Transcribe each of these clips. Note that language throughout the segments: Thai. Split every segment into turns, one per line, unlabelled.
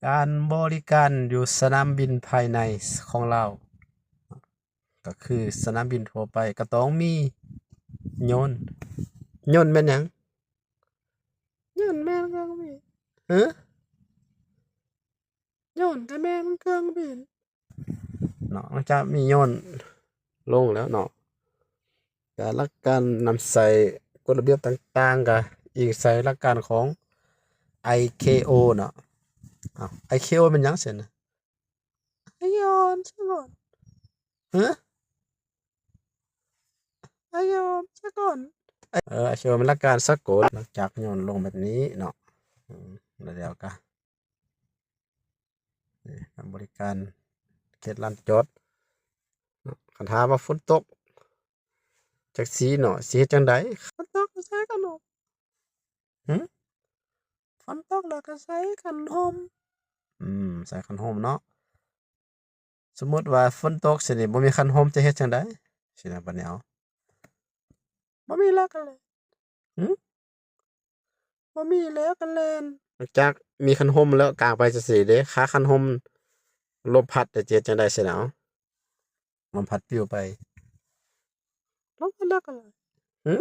การบริการอยู่สนามบินภายในของเราก็คือสนามบินทั่วไปก็ต้องมียนต์ยนต์แม่นหยังยนต์แม่นเครื่องบินฮะยนต์ก็แม่นเครื่องบินเนาะมันจะมียนต์ลงแล้วเนาะการหลักการนำใส่กฎระเบียบต่างๆก็อีกใส่หลักการของ ICAO เนาะอ้าว ICAO มันหยังซั่นน่ะยนต์ซะก่อนฮะยนต์ซะก่อน เชื่อมันหลักการสากลหลังจากโยนลงแบบนี้เนาะแล้วเดี๋ยวก็นี่การบริการเขตลานจอดเนาะคันถามว่าฝนตกจักสีเนาะสิเฮ็ดจั่งใดฝนตกก็ใส่ขนมหึฝนตกแล้วก็ใส่ขันห่มใส่ขันห่มเนาะสมมุติว่าฝนตกสินี่บ่มีขันห่มจะเฮ็ดจั่งใดสินะบัดนี้เอาบ่มีแล้วก็เลยหึบ่มีแล้วก็แล่นหลังจากมีขันห่มแล้วกางไปจังซี่เด้ขาขันห่มลมพัดจะเฮ็ดจั่งใดสินะเอาลมพัดปลิวไปลมพัดแล้วก็ไล่หึ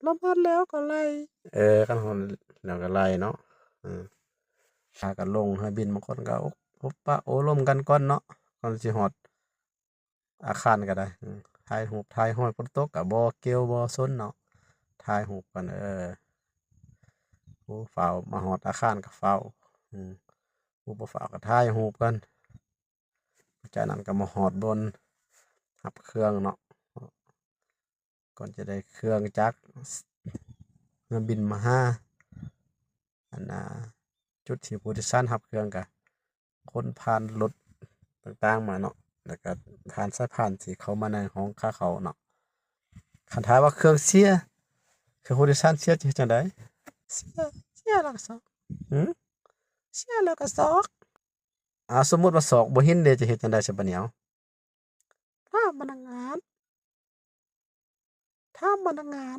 ลมพัดแล้วก็ไล่ขันห่มแล้วก็ไล่เนาะอือพากันลงเครื่องบินบางคนก็พบปะโอ้ร่วมกันก่อนเนาะก่อนสิฮอดอาคารก็ได้ถ่ายรูปถ่ายรูปฝนตกก็บ่เกี่ยวบ่สนเนาะถ่ายรูปกันผู้ฝ้าวมาฮอดอาคารก็เฝ้าผู้บ่ฝ้าวก็ถ่ายรูปกันจากนั้นก็มาฮอดบนรับเครื่องเนาะก่อนจะได้เครื่องจากเครื่องบินมาหาอันน่ะจุดที่ผู้โดยสารรับเครื่องก็คนผ่านรถต่างๆมาเนาะแล้วก็ผ่านสายพานที่เข้ามาในห้องค่าเข้าเนาะคันถามว่าเครื่องเสียเครื่องผู้โดยสารเสียจะเฮ็ดจั่งใดเสียแล้วก็ซอกหือเสียแล้วก็ซอกสมมุติว่าซอกบ่เห็นเดะจะเฮ็ดจั่งใดซะบัดนี้เอาถามพนักงานถามพนักงาน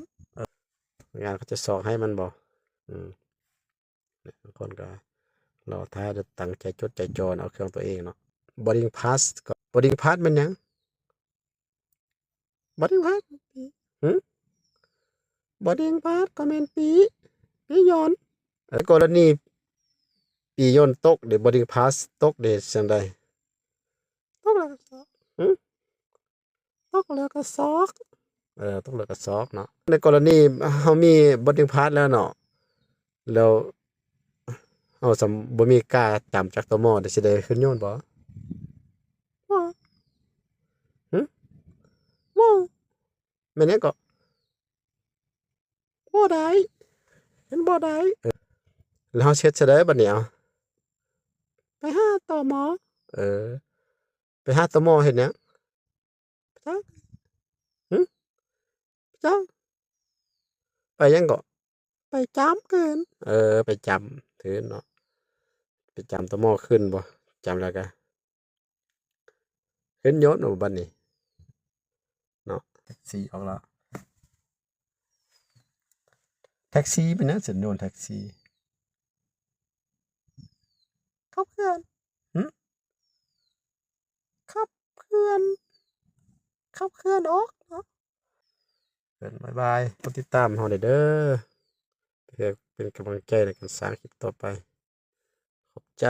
พนักงานเขาจะซอกให้มันบ่บางคนก็รอท้ายจะตั้งใจจดใจจ่อเอาเครื่องตัวเองเนาะ boarding pass ก็ boarding pass แม่นหยัง boarding pass หึ boarding pass ก็แม่นปียนต์กรณีปียนต์ตกเดี๋ยว boarding pass ตกเด้จั่งใดตกแล้วก็ซอกหึตกแล้วก็ซอกตกแล้วก็ซอกเนาะในกรณีเฮามี boarding pass แล้วเนาะแล้วเฮาบ่มีกล้าจำจากตมได้สิได้ขึ้นยนต์บ่บ่หึบ่แม่นหยังก็บ่ได้เห็นบ่ได้แล้วเฮาสิเฮ็ดจั่งใดบัดนี้เอาไปหาตมไปหาตมเฮ็ดหยังจักหึจักไปหยังก็ไปจำคืนไปจำคืนเนาะไปจำตมคืนบ่จำแล้วก็ขึ้นยนต์บัดนี้เนาะแท็กซี่ออกแล้วแท็กซี่เป็นหยังสิโยนแท็กซี่ขับเคลื่อนหึขับเคลื่อนขับเคลื่อนออกเนาะบ๊ายบายกดติดตามเฮาได้เด้อเพื่อเป็นกำลังใจในการสร้างคลิปต่อไปขอบใจ